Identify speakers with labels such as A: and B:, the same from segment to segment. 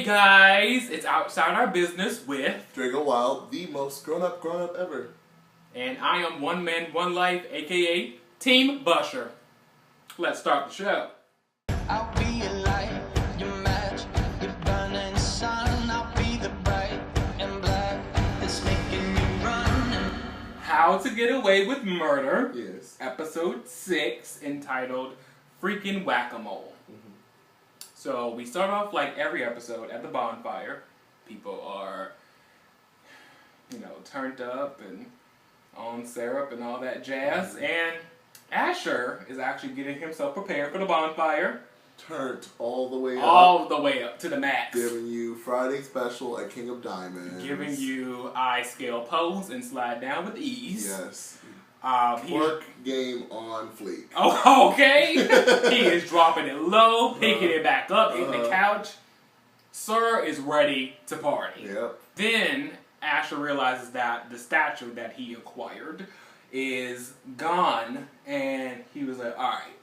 A: guys, it's Outside Our Business with
B: Drago Wild, the most grown-up ever.
A: And I am One Man, One Life, aka Team Busher. Let's start the show.
C: I'll be your light, your match, your burning sun. I'll be the bright and black that's making you run.
A: How to Get Away with Murder.
B: Yes.
A: Episode 6, entitled Freaking Whack-A-Mole. So we start off like every episode at the bonfire. People are, turned up and on syrup and all that jazz. And Asher is actually getting himself prepared for the bonfire.
B: Turned all the way up.
A: All the way up to the max.
B: Giving you Friday special at King of Diamonds.
A: Giving you eye scale pose and slide down with ease.
B: Yes.
A: Work
B: game on fleek.
A: Oh, okay. He is dropping it low, picking it back up, hitting the couch. Sir is ready to party.
B: Yep.
A: Then Asher realizes that the statue that he acquired is gone, and he was like, all right,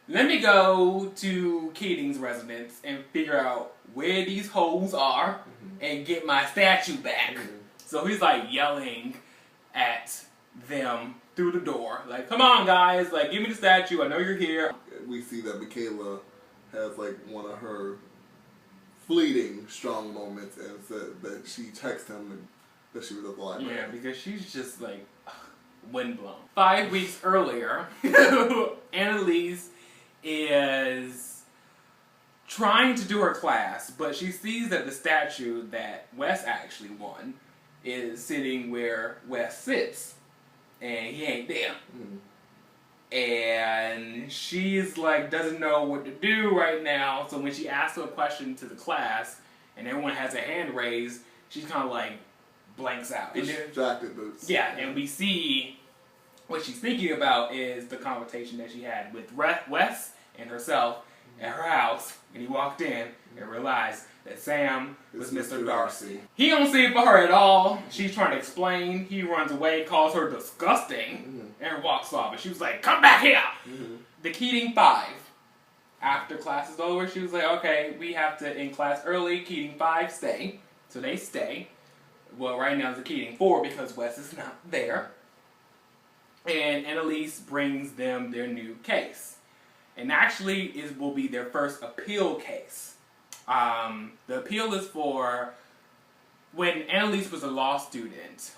A: let me go to Keating's residence and figure out where these holes are and get my statue back. So he's like yelling at them through the door, like, come on guys, like, give me the statue, I know you're here.
B: We see that Michaela has like one of her fleeting strong moments and said that she texted him that she was at the library.
A: Yeah, because she's just like windblown. 5 weeks earlier, Annalise is trying to do her class, but she sees that the statue that Wes actually won is sitting where Wes sits, and he ain't there. And she's like, doesn't know what to do right now, so when she asks a question to the class, and everyone has a hand raised, she's kind of like blanks out.
B: Distracted boots.
A: Yeah, and we see what she's thinking about is the conversation that she had with Wes and herself at her house, and he walked in and realized that Sam was Mr. Darci. He don't see it for her at all. She's trying to explain. He runs away, calls her disgusting, and walks off. And she was like, come back here! The Keating 5. After class is over, she was like, okay, we have to end class early. Keating 5, stay. So they stay. Well, right now it's a Keating 4 because Wes is not there. And Annalise brings them their new case. And actually, it will be their first appeal case. The appeal is for when Annalise was a law student.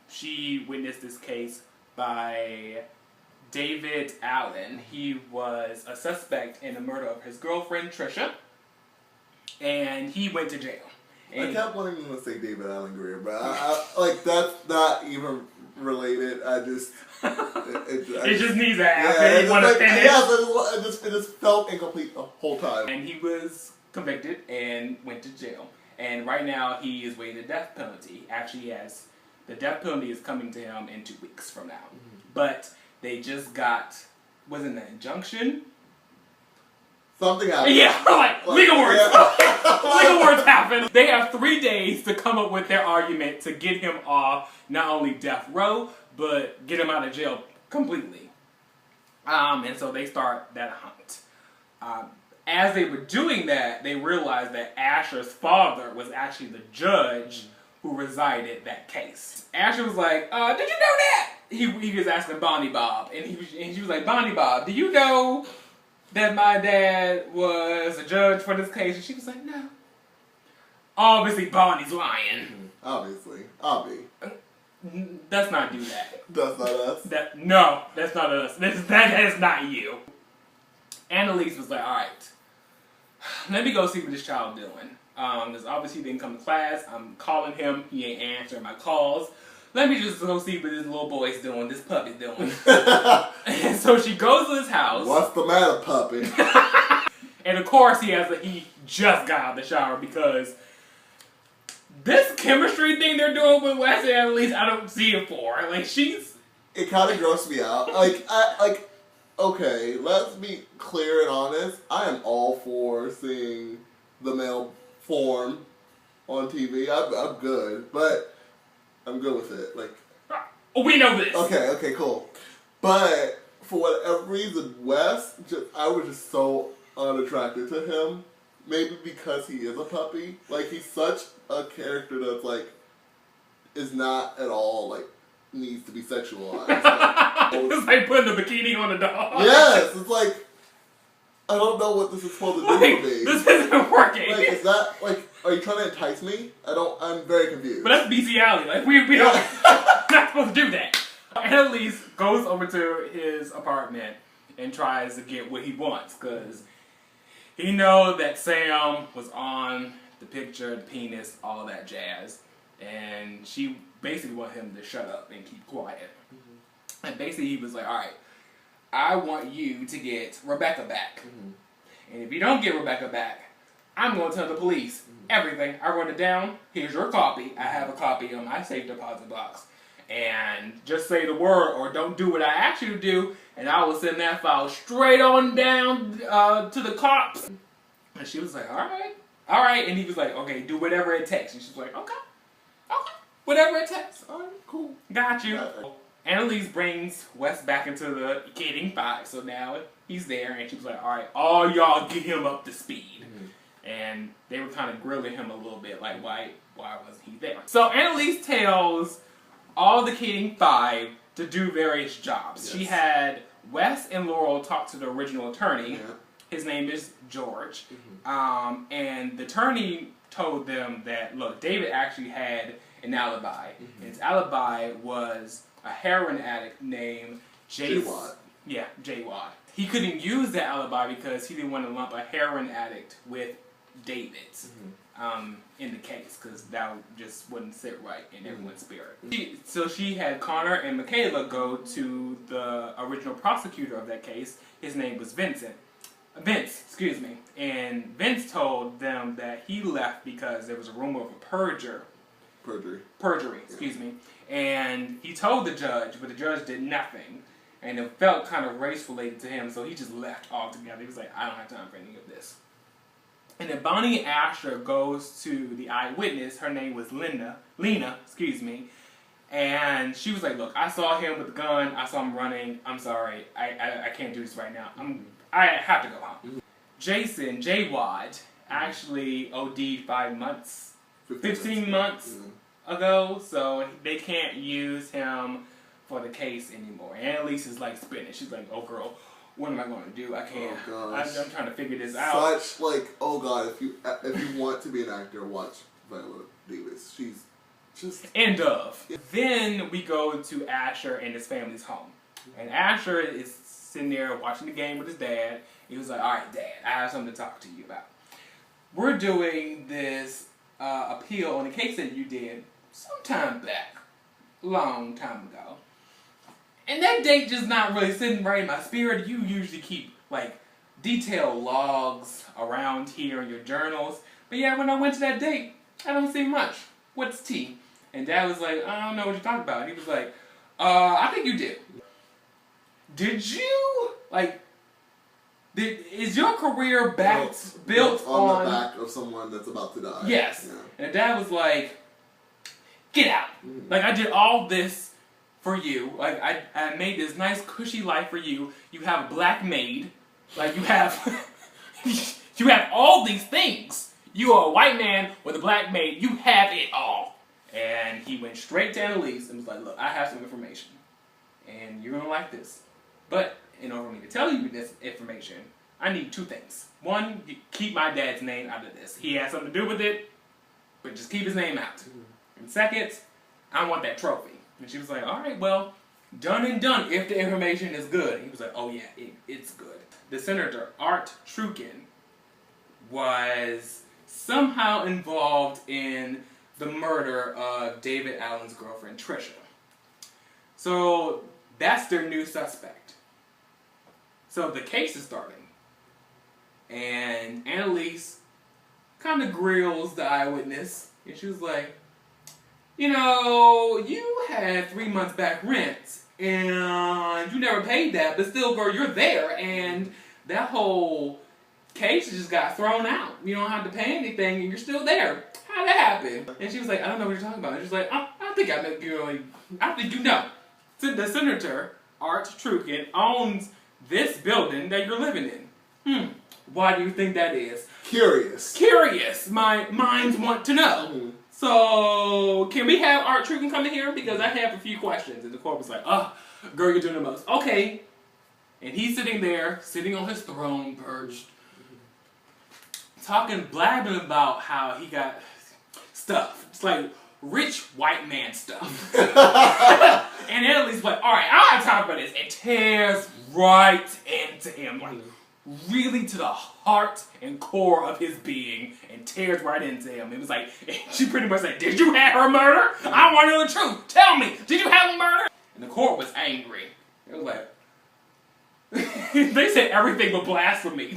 A: She witnessed this case by David Allen. He was a suspect in the murder of his girlfriend, Trisha. And he went to jail. And
B: I kept wanting to say David Allen Greer, but I that's not even related. I just...
A: It just needs to happen.
B: Yeah,
A: You want to finish?
B: Yeah, it just felt incomplete the whole time.
A: And he was convicted and went to jail. And right now he is waiting the death penalty. Actually, the death penalty is coming to him in 2 weeks from now. But they just got, wasn't an injunction?
B: Something happened.
A: Yeah, like legal words. Yeah. Legal words happen. They have 3 days to come up with their argument to get him off not only death row, but get him out of jail completely. And so they start that hunt. As they were doing that, they realized that Asher's father was actually the judge who resided that case. Asher was like, did you know that? He was asking Bonnie Bob, and she was like, Bonnie Bob, do you know that my dad was a judge for this case? And she was like, no. Obviously, Bonnie's lying.
B: Obviously. Obvi.
A: Let's not do that.
B: That's not us.
A: No, that's not us. That is not you. Annalise was like, alright, let me go see what this child doing. Because obviously he didn't come to class. I'm calling him. He ain't answering my calls. Let me just go see what this little boy's doing, this puppy's doing. And so she goes to his house.
B: What's the matter, puppy?
A: And of course he just got out of the shower because this chemistry thing they're doing with Wes and Annalise, I don't see it for. Like,
B: it kind of grossed me out. Okay, let's be clear and honest. I am all for seeing the male form on TV. I'm good, but I'm good with it. Like,
A: we know this.
B: Okay, cool. But for whatever reason, Wes, I was just so unattracted to him maybe because he is a puppy, like he's such a character that's like is not at all like needs to be sexualized. Like,
A: It's like putting a bikini on a dog.
B: yes, it's like I don't know what this is supposed to do
A: Like,
B: for me.
A: this isn't working.
B: Like, is that like? Are you trying to entice me? I'm very confused.
A: But that's bestiality. Like we don't not supposed to do that. Annalise goes over to his apartment and tries to get what he wants because he knows that Sam was on the picture, the penis, all that jazz, and she basically wanted him to shut up and keep quiet. Mm-hmm. And basically he was like, "All right, I want you to get Rebecca back, and if you don't get Rebecca back, I'm going to tell the police everything. I wrote it down. Here's your copy. I have a copy on my safe deposit box. And just say the word or don't do what I asked you to do, and I will send that file straight on down to the cops." And she was like, all right. And he was like, okay, do whatever it takes. And she's like, okay, whatever it takes.
B: All right, cool.
A: Got you. Annalise brings Wes back into the Kidding 5, so now he's there, and she was like, all right, all y'all get him up to speed. And they were kind of grilling him a little bit, like, why wasn't he there? So Annalise tells all the Kidding 5 to do various jobs. Yes. She had Wes and Laurel talk to the original attorney. Yeah. His name is George. And the attorney told them that, look, David actually had an alibi. And his alibi was a heroin addict named
B: J-Wad.
A: Yeah, J-Wad. He couldn't use that alibi because he didn't want to lump a heroin addict with David's in the case, because that just wouldn't sit right in everyone's spirit. So she had Connor and Michaela go to the original prosecutor of that case. His name was Vince, and Vince told them that he left because there was a rumor of a perjury, excuse me, and he told the judge, but the judge did nothing, and it felt kind of race-related to him, so he just left altogether. He was like, I don't have time for any of this. And then Bonnie Asher goes to the eyewitness. Her name was Lena, and she was like, look, I saw him with the gun. I saw him running. I'm sorry. I can't do this right now. I have to go home. Jason, J-Wad, actually OD'd 15 months ago, so they can't use him for the case anymore. Annalise is like spinning. She's like, oh girl, what am I going to do? I can't. Oh, I'm trying to figure this out.
B: Such like, oh god, if you want to be an actor, watch Viola Davis. She's just
A: end of. Then we go to Asher and his family's home, and Asher is sitting there watching the game with his dad. He was like, all right, Dad, I have something to talk to you about. We're doing this appeal on a case that you did sometime back, long time ago. And that date just not really sitting right in my spirit. You usually keep, like, detailed logs around here in your journals. But yeah, when I went to that date, I don't see much. What's tea? And Dad was like, I don't know what you're talking about. And he was like, I think you did. Did you, like, is your career built on
B: the back of someone that's about to die?
A: Yes.
B: Yeah.
A: And Dad was like, get out. Like, I did all this for you. Like, I made this nice cushy life for you. You have a black maid. Like, you have you have all these things. You are a white man with a black maid. You have it all. And he went straight to Annalise and was like, look, I have some information. And you're going to like this. But in order for me to tell you this information, I need two things. One, keep my dad's name out of this. He has something to do with it, but just keep his name out. And second, I want that trophy. And she was like, all right, well, done and done if the information is good. And he was like, oh yeah, it's good. The senator, Art Trukin, was somehow involved in the murder of David Allen's girlfriend, Trisha. So that's their new suspect. So the case is starting. And Annalise kind of grills the eyewitness. And she was like, you know, you had 3 months back rent. And you never paid that. But still, girl, you're there. And that whole case just got thrown out. You don't have to pay anything. And you're still there. How'd that happen? And she was like, I don't know what you're talking about. And she's like, I think you know. So the senator, Art Trukin, owns this building that you're living in. Why do you think that is?
B: Curious.
A: Curious. My minds want to know.
B: Mm-hmm.
A: So, can we have Art Trugan come in here? Because I have a few questions. And the court was like, oh, girl, you're doing the most. Okay. And he's sitting there, sitting on his throne, perched, talking, blabbing about how he got stuff. It's like rich white man stuff. And Annalise like, all right, I don't have time for this. It tears right into him. Like, really to the heart and core of his being, and tears right into him. It was like, she pretty much said, did you have her murder? I want to know the truth. Tell me, did you have her murder? And the court was angry. It was like, they said everything but blasphemy.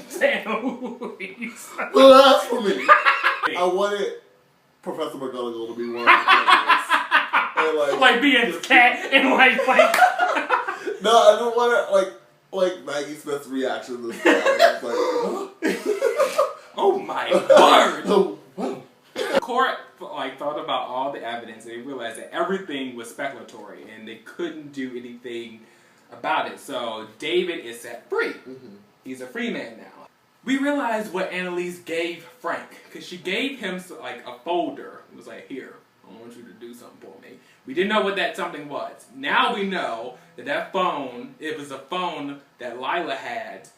B: Blasphemy! I wanted Professor McGonagall to be one of the judges. And
A: like being his cat and like
B: no, I don't want it like Maggie Smith's reaction to this guy. Like,
A: oh my word!
B: Oh, wow.
A: The court thought about all the evidence and they realized that everything was speculatory and they couldn't do anything about it. So David is set free.
B: Mm-hmm.
A: He's a free man now. We realized what Annalise gave Frank, because she gave him like a folder. It was like, here, I want you to do something for me. We didn't know what that something was. Now we know that phone, it was a phone that Lila had.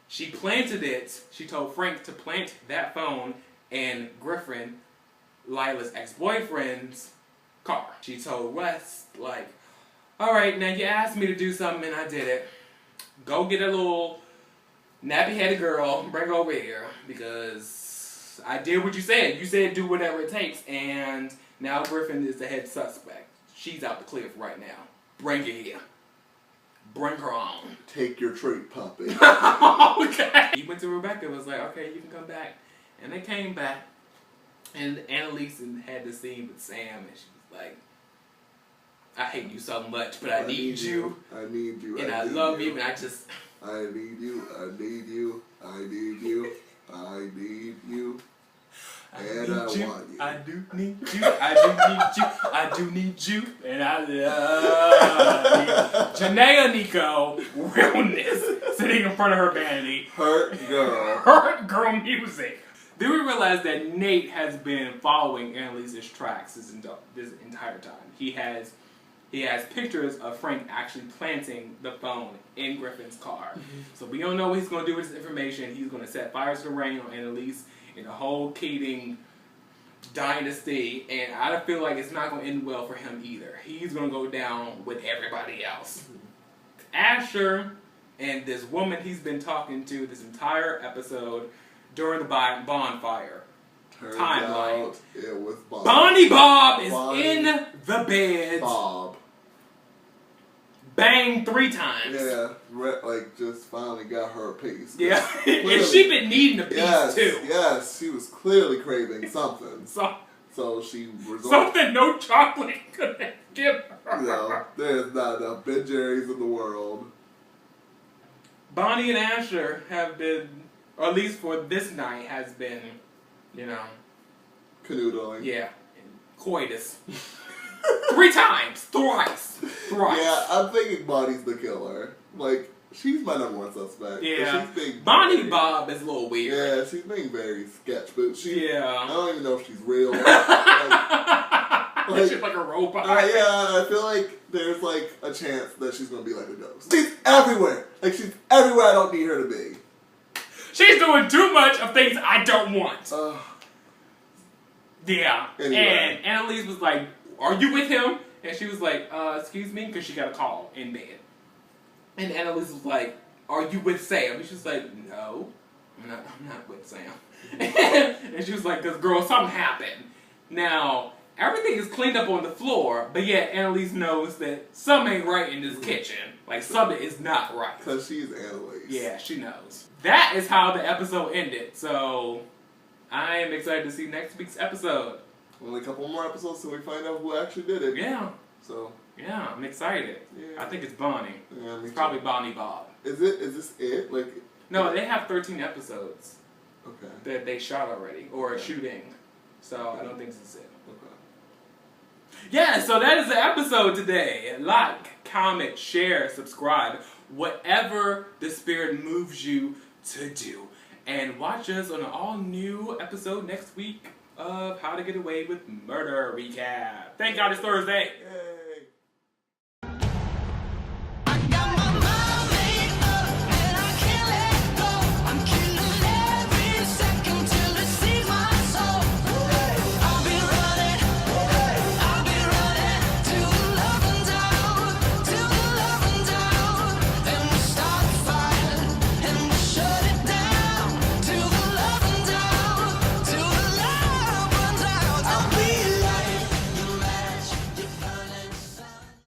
A: She planted it. She told Frank to plant that phone in Griffin, Lila's ex-boyfriend's car. She told Russ, like, all right, now you asked me to do something and I did it. Go get a little nappy-headed girl, bring her over here, because I did what you said. You said do whatever it takes, and now Griffin is the head suspect. She's out the cliff right now. Bring her here. Bring her on.
B: Take your treat, puppy.
A: Okay. He went to Rebecca and was like, okay, you can come back. And they came back, and Annalise had the scene with Sam, and she was like, I hate you so much, but I need you.
B: I need you.
A: And I love you, and I just...
B: I need you. I need you. I need you. I need you. And I want you.
A: I do need you. I do need you. I do need you. And I love you. Janaea Nico, realness, sitting in front of her vanity.
B: Hurt girl.
A: Hurt girl music. Then we realized that Nate has been following Annalise's tracks this entire time. He has pictures of Frank actually planting the phone in Griffin's car. Mm-hmm. So we don't know what he's going to do with this information. He's going to set fires to rain on Annalise and the whole Keating dynasty. And I feel like it's not going to end well for him either. He's going to go down with everybody else. Mm-hmm. Asher and this woman he's been talking to this entire episode during the bonfire.
B: Turns
A: timeline.
B: Out it was Bob.
A: Bonnie Bob is in the bed.
B: Bob.
A: Bang 3 times.
B: Yeah, like just finally got her a piece.
A: Yeah, and she been needing a piece too.
B: Yes, she was clearly craving something. So she resorted.
A: Something no chocolate could give her.
B: You know, there's not enough Ben Jerry's in the world.
A: Bonnie and Asher have been, or at least for this night, has been, you know,
B: canoodling.
A: Yeah, coitus. 3 times, thrice.
B: Yeah, I'm thinking Bonnie's the killer. Like, she's my #1 suspect.
A: Yeah,
B: she's being
A: Bonnie Bob is a little weird.
B: Yeah, she's being very sketch, but
A: yeah,
B: I don't even know if she's real.
A: She's like a robot.
B: Yeah, I feel like there's like a chance that she's gonna be like a ghost. She's everywhere. Like she's everywhere I don't need her to be.
A: She's doing too much of things I don't want. Yeah.
B: Anyway.
A: And Annalise was like, are you with him? And she was like, excuse me, because she got a call in bed. And Annalise was like, are you with Sam? And she was like, no, I'm not with Sam. And she was like, because girl, something happened. Now, everything is cleaned up on the floor, but yet Annalise knows that something ain't right in this kitchen. Like, something is not right.
B: Because she's Annalise.
A: Yeah, she knows. That is how the episode ended. So, I am excited to see next week's episode.
B: Only a couple more episodes till we find out who actually did it.
A: Yeah.
B: So.
A: Yeah, I'm excited. Yeah. I think it's Bonnie.
B: Yeah,
A: it's probably Bonnie Bob.
B: Is this it? Like.
A: No, they have 13 episodes.
B: Okay.
A: That they shot already or are shooting. So I don't think this is it.
B: Okay.
A: Yeah, so that is the episode today. Like, comment, share, subscribe, whatever the spirit moves you to do. And watch us on an all-new episode next week of How to Get Away with Murder Recap. Thank God it's Thursday.
B: Yay.